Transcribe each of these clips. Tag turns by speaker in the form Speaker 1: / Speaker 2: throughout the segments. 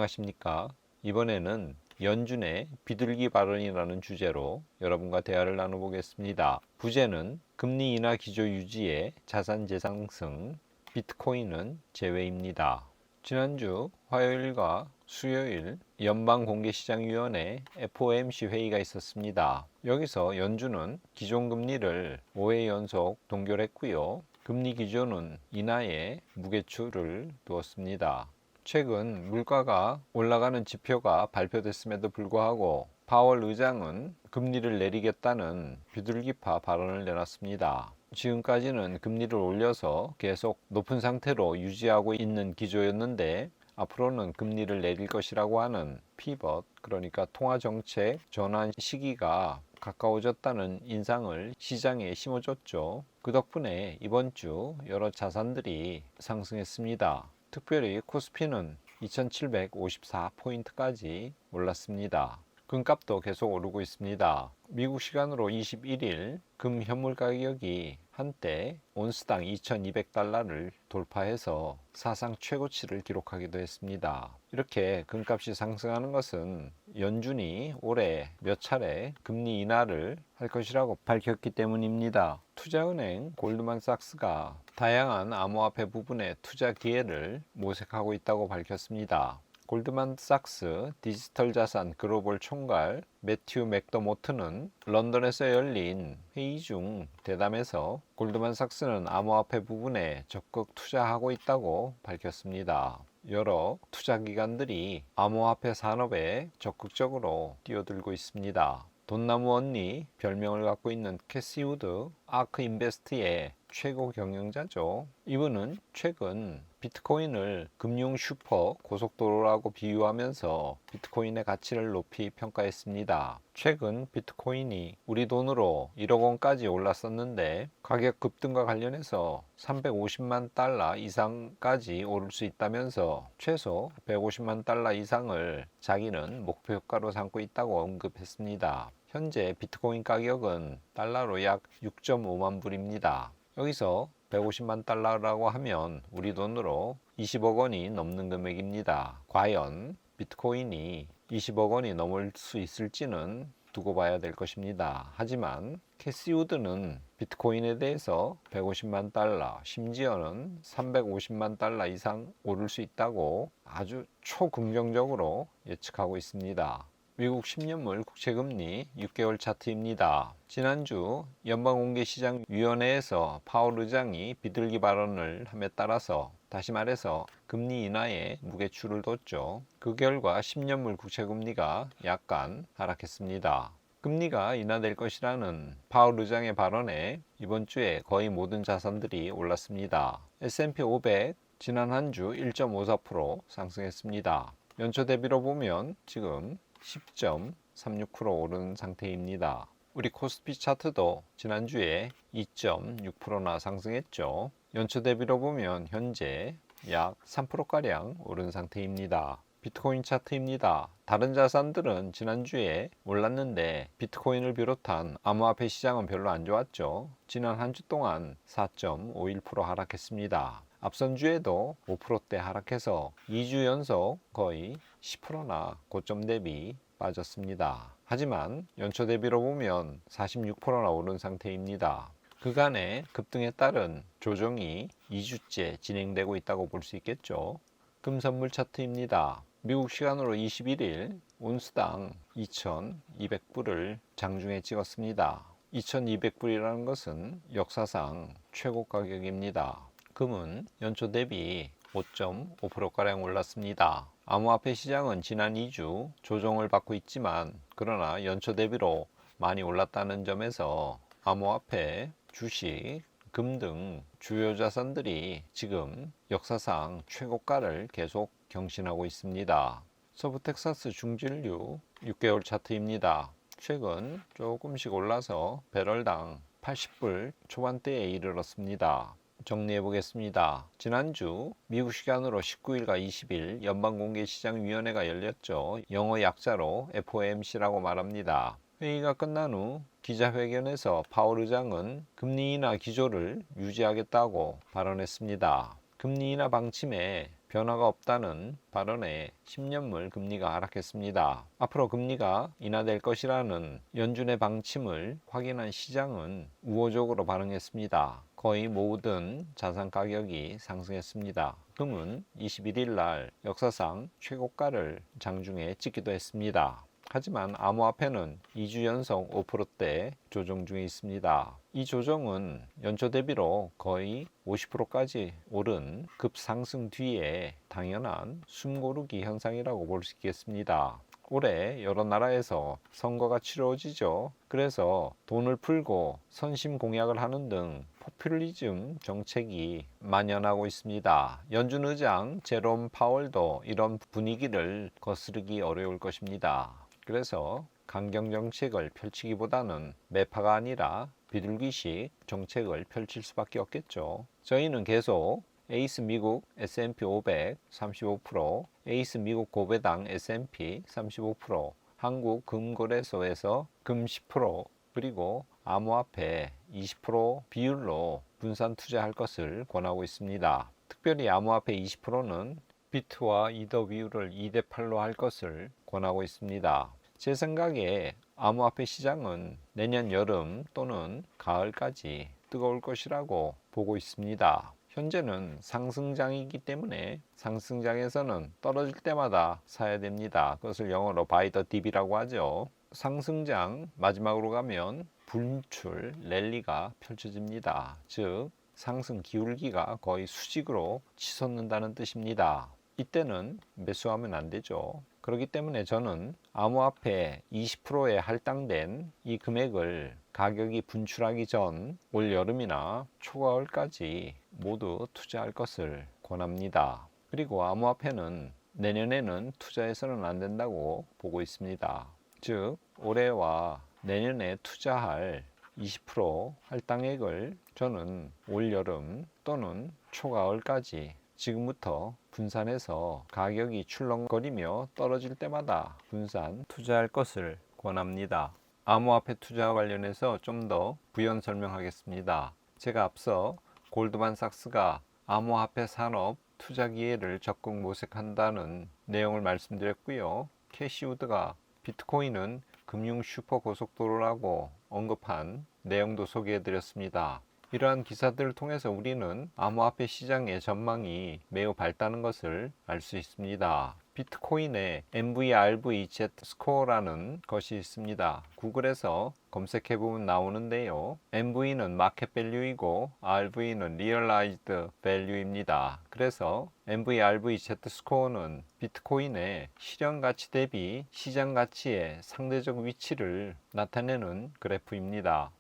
Speaker 1: 안녕하십니까. 이번에는 연준의 비둘기 발언이라는 주제로 여러분과 대화를 나눠보겠습니다. 부제는 금리 인하 기조 유지에 자산 재상승, 비트코인은 제외입니다. 지난주 화요일과 수요일 연방공개시장위원회 FOMC 회의가 있었습니다. 여기서 연준은 기존금리를 5회 연속 동결했고요. 금리 기조는 인하에 무게추를 두었습니다. 최근 물가가 올라가는 지표가 발표됐음에도 불구하고 파월 의장은 금리를 내리겠다는 비둘기파 발언을 내놨습니다. 지금까지는 금리를 올려서 계속 높은 상태로 유지하고 있는 기조였는데 앞으로는 금리를 내릴 것이라고 하는 피벗, 그러니까 통화정책 전환 시기가 가까워졌다는 인상을 시장에 심어줬죠. 그 덕분에 이번 주 여러 자산들이 상승했습니다. 특별히 코스피는 2754포인트까지 올랐습니다. 금값도 계속 오르고 있습니다. 미국 시간으로 21일 금 현물 가격이 한때 온스당 2200달러를 돌파해서 사상 최고치를 기록하기도 했습니다. 이렇게 금값이 상승하는 것은 연준이 올해 몇 차례 금리 인하를 할 것이라고 밝혔기 때문입니다. 투자은행 골드만삭스가 다양한 암호화폐 부분의 투자 기회를 모색하고 있다고 밝혔습니다. 골드만삭스 디지털 자산 글로벌 총괄 매튜 맥더모트는 런던에서 열린 회의 중 대담에서 골드만삭스는 암호화폐 부분에 적극 투자하고 있다고 밝혔습니다. 여러 투자기관들이 암호화폐 산업에 적극적으로 뛰어들고 있습니다. 돈나무 언니 별명을 갖고 있는 캐시 우드 아크 인베스트의 최고 경영자죠. 이분은 최근 비트코인을 금융 슈퍼 고속도로라고 비유하면서 비트코인의 가치를 높이 평가했습니다. 최근 비트코인이 우리 돈으로 1억 원까지 올랐었는데 가격 급등과 관련해서 350만 달러 이상까지 오를 수 있다면서 최소 150만 달러 이상을 자기는 목표가로 삼고 있다고 언급했습니다. 현재 비트코인 가격은 달러로 약 6.5만 불입니다. 여기서 150만 달러라고 하면 우리 돈으로 20억 원이 넘는 금액입니다. 과연 비트코인이 20억 원이 넘을 수 있을지는 두고 봐야 될 것입니다. 하지만 캐시 우드는 비트코인에 대해서 150만 달러, 심지어는 350만 달러 이상 오를 수 있다고 아주 초긍정적으로 예측하고 있습니다. 미국 10년물 국채금리 6개월 차트입니다. 지난주 연방공개시장위원회에서 파월 의장이 비둘기 발언을 함에 따라서 다시 말해서 금리 인하에 무게추를 뒀죠. 그 결과 10년물 국채금리가 약간 하락했습니다. 금리가 인하될 것이라는 파월 의장의 발언에 이번 주에 거의 모든 자산들이 올랐습니다. S&P 500 지난 한 주 1.54% 상승했습니다. 연초 대비로 보면 지금 10.36% 오른 상태입니다. 우리 코스피 차트도 지난주에 2.6%나 상승했죠. 연초 대비로 보면 현재 약 3%가량 오른 상태입니다. 비트코인 차트입니다. 다른 자산들은 지난주에 올랐는데 비트코인을 비롯한 암호화폐 시장은 별로 안 좋았죠. 지난 한 주 동안 4.51% 하락했습니다. 앞선 주에도 5%대 하락해서 2주 연속 거의 10%나 고점 대비 빠졌습니다. 하지만 연초 대비로 보면 46%나 오른 상태입니다. 그간의 급등에 따른 조정이 2주째 진행되고 있다고 볼 수 있겠죠. 금 선물 차트입니다. 미국 시간으로 21일 온스당 2200불을 장중에 찍었습니다. 2200불이라는 것은 역사상 최고 가격입니다. 금은 연초 대비 5.5%가량 올랐습니다. 암호화폐 시장은 지난 2주 조정을 받고 있지만 그러나 연초 대비로 많이 올랐다는 점에서 암호화폐, 주식, 금 등 주요 자산들이 지금 역사상 최고가를 계속 경신하고 있습니다. 서부 텍사스 중진류 6개월 차트입니다. 최근 조금씩 올라서 배럴당 80불 초반대에 이르렀습니다. 정리해 보겠습니다. 지난주 미국 시간으로 19일과 20일 연방공개시장위원회가 열렸죠. 영어 약자로 FOMC라고 말합니다. 회의가 끝난 후 기자회견에서 파월 의장은 금리 인하 기조를 유지하겠다고 발언했습니다. 금리 인하 방침에 변화가 없다는 발언에 10년물 금리가 하락했습니다. 앞으로 금리가 인하될 것이라는 연준의 방침을 확인한 시장은 우호적으로 반응했습니다. 거의 모든 자산 가격이 상승했습니다. 금은 21일 날 역사상 최고가를 장중에 찍기도 했습니다. 하지만 암호화폐는 2주 연속 5%대 조정 중에 있습니다. 이 조정은 연초 대비로 거의 50%까지 오른 급상승 뒤에 당연한 숨고르기 현상이라고 볼 수 있겠습니다. 올해 여러 나라에서 선거가 치러지죠. 그래서 돈을 풀고 선심 공약을 하는 등 포퓰리즘 정책이 만연하고 있습니다. 연준 의장 제롬 파월도 이런 분위기를 거스르기 어려울 것입니다. 그래서 강경 정책을 펼치기보다는 매파가 아니라 비둘기식 정책을 펼칠 수밖에 없겠죠. 저희는 계속 에이스 미국 S&P 500 35%, 에이스 미국 고배당 S&P 35%, 한국 금거래소에서 금 10%, 그리고 암호화폐 20% 비율로 분산 투자할 것을 권하고 있습니다. 특별히 암호화폐 20%는 비트와 이더 비율을 2대 8로 할 것을 권하고 있습니다. 제 생각에 암호화폐 시장은 내년 여름 또는 가을까지 뜨거울 것이라고 보고 있습니다. 현재는 상승장이기 때문에 상승장에서는 떨어질 때마다 사야 됩니다. 그것을 영어로 buy the dip이라고 하죠. 상승장 마지막으로 가면 분출 랠리가 펼쳐집니다. 즉 상승 기울기가 거의 수직으로 치솟는다는 뜻입니다. 이때는 매수하면 안 되죠. 그렇기 때문에 저는 암호화폐 20%에 할당된 이 금액을 가격이 분출하기 전 올 여름이나 초가을까지 모두 투자할 것을 권합니다. 그리고 암호화폐는 내년에는 투자해서는 안 된다고 보고 있습니다. 즉 올해와 내년에 투자할 20% 할당액을 저는 올 여름 또는 초가을까지 지금부터 분산해서 가격이 출렁거리며 떨어질 때마다 분산 투자할 것을 권합니다. 암호화폐 투자와 관련해서 좀 더 부연 설명하겠습니다. 제가 앞서 골드만삭스가 암호화폐 산업 투자 기회를 적극 모색한다는 내용을 말씀드렸고요. 캐시우드가 비트코인은 금융 슈퍼 고속도로라고 언급한 내용도 소개해드렸습니다. 이러한 기사들을 통해서 우리는 암호화폐 시장의 전망이 매우 밝다는 것을 알 수 있습니다. 비트코인의 MVRVZ 스코어라는 것이 있습니다. 구글에서 검색해보면 나오는데요. MV는 마켓 밸류이고 RV는 리얼라이즈드 밸류입니다. 그래서 MVRVZ 스코어는 비트코인의 실현 가치 대비 시장 가치의 상대적 위치를 나타내는 그래프입니다.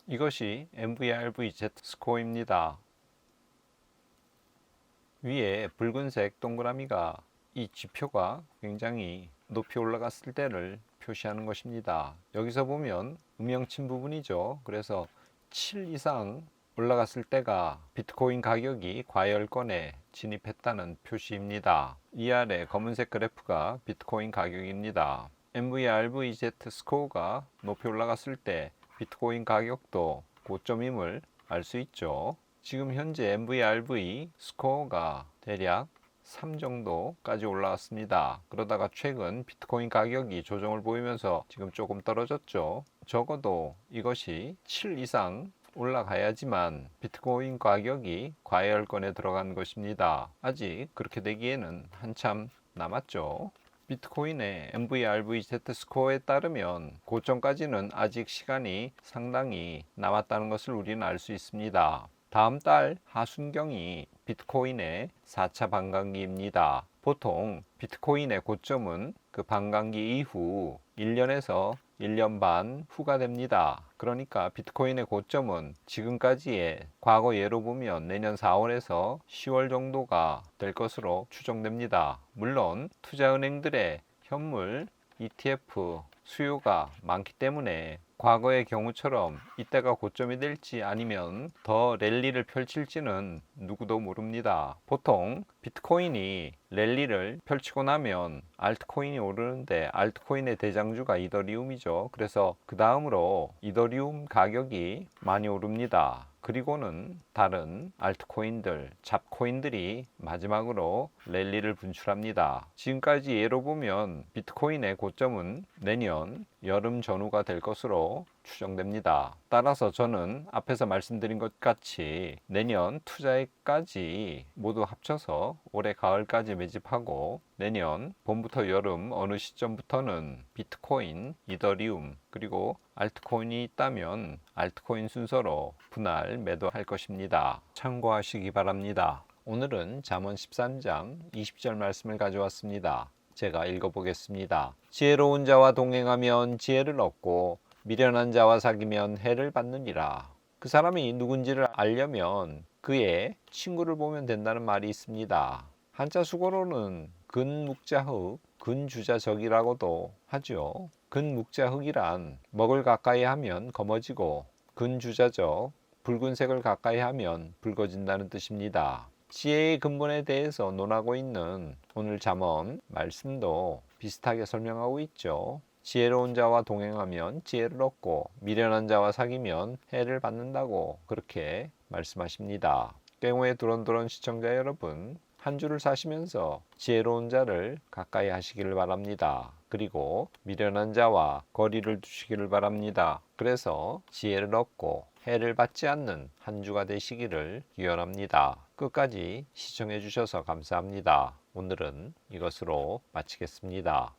Speaker 1: 이것이 MVRVZ 스코어입니다. 위에 붉은색 동그라미가 이 지표가 굉장히 높이 올라갔을 때를 표시하는 것입니다. 여기서 보면 음영침 부분이죠. 그래서 7 이상 올라갔을 때가 비트코인 가격이 과열권에 진입했다는 표시입니다. 이 아래 검은색 그래프가 비트코인 가격입니다. MVRVZ 스코어가 높이 올라갔을 때 비트코인 가격도 고점임을 알 수 있죠. 지금 현재 MVRV 스코어가 대략 3 정도까지 올라왔습니다. 그러다가 최근 비트코인 가격이 조정을 보이면서 지금 조금 떨어졌죠. 적어도 이것이 7 이상 올라가야지만 비트코인 가격이 과열권에 들어간 것입니다. 아직 그렇게 되기에는 한참 남았죠. 비트코인의 MVRVZ 스코어에 따르면 고점까지는 아직 시간이 상당히 남았다는 것을 우리는 알 수 있습니다. 다음 달 하순경이 비트코인의 4차 반감기입니다. 보통 비트코인의 고점은 그 반감기 이후 1년에서 1년 반 후가 됩니다. 그러니까 비트코인의 고점은 지금까지의 과거 예로 보면 내년 4월에서 10월 정도가 될 것으로 추정됩니다. 물론 투자은행들의 현물 ETF 수요가 많기 때문에 과거의 경우처럼 이때가 고점이 될지 아니면 더 랠리를 펼칠지는 누구도 모릅니다. 보통 비트코인이 랠리를 펼치고 나면 알트코인이 오르는데 알트코인의 대장주가 이더리움이죠. 그래서 그 다음으로 이더리움 가격이 많이 오릅니다. 그리고는 다른 알트코인들, 잡코인들이 마지막으로 랠리를 분출합니다. 지금까지 예로 보면 비트코인의 고점은 내년 여름 전후가 될 것으로 추정됩니다. 따라서 저는 앞에서 말씀드린 것 같이 내년 투자액까지 모두 합쳐서 올해 가을까지 매집하고 내년 봄부터 여름 어느 시점부터는 비트코인, 이더리움 그리고 알트코인이 있다면 알트코인 순서로 분할 매도할 것입니다. 참고하시기 바랍니다. 오늘은 잠언 13장 20절 말씀을 가져왔습니다. 제가 읽어보겠습니다. 지혜로운 자와 동행하면 지혜를 얻고 미련한 자와 사귀면 해를 받느니라. 그 사람이 누군지를 알려면 그의 친구를 보면 된다는 말이 있습니다. 한자 수고로는 근묵자흑, 근주자적이라고도 하죠. 근묵자흑이란 먹을 가까이 하면 검어지고 근주자적, 붉은색을 가까이 하면 붉어진다는 뜻입니다. 지혜의 근본에 대해서 논하고 있는 오늘 잠언 말씀도 비슷하게 설명하고 있죠. 지혜로운 자와 동행하면 지혜를 얻고 미련한 자와 사귀면 해를 받는다고 그렇게 말씀하십니다. 꽹오의 두런두런 시청자 여러분, 한 주를 사시면서 지혜로운 자를 가까이 하시기를 바랍니다. 그리고 미련한 자와 거리를 두시기를 바랍니다. 그래서 지혜를 얻고 해를 받지 않는 한 주가 되시기를 기원합니다. 끝까지 시청해 주셔서 감사합니다. 오늘은 이것으로 마치겠습니다.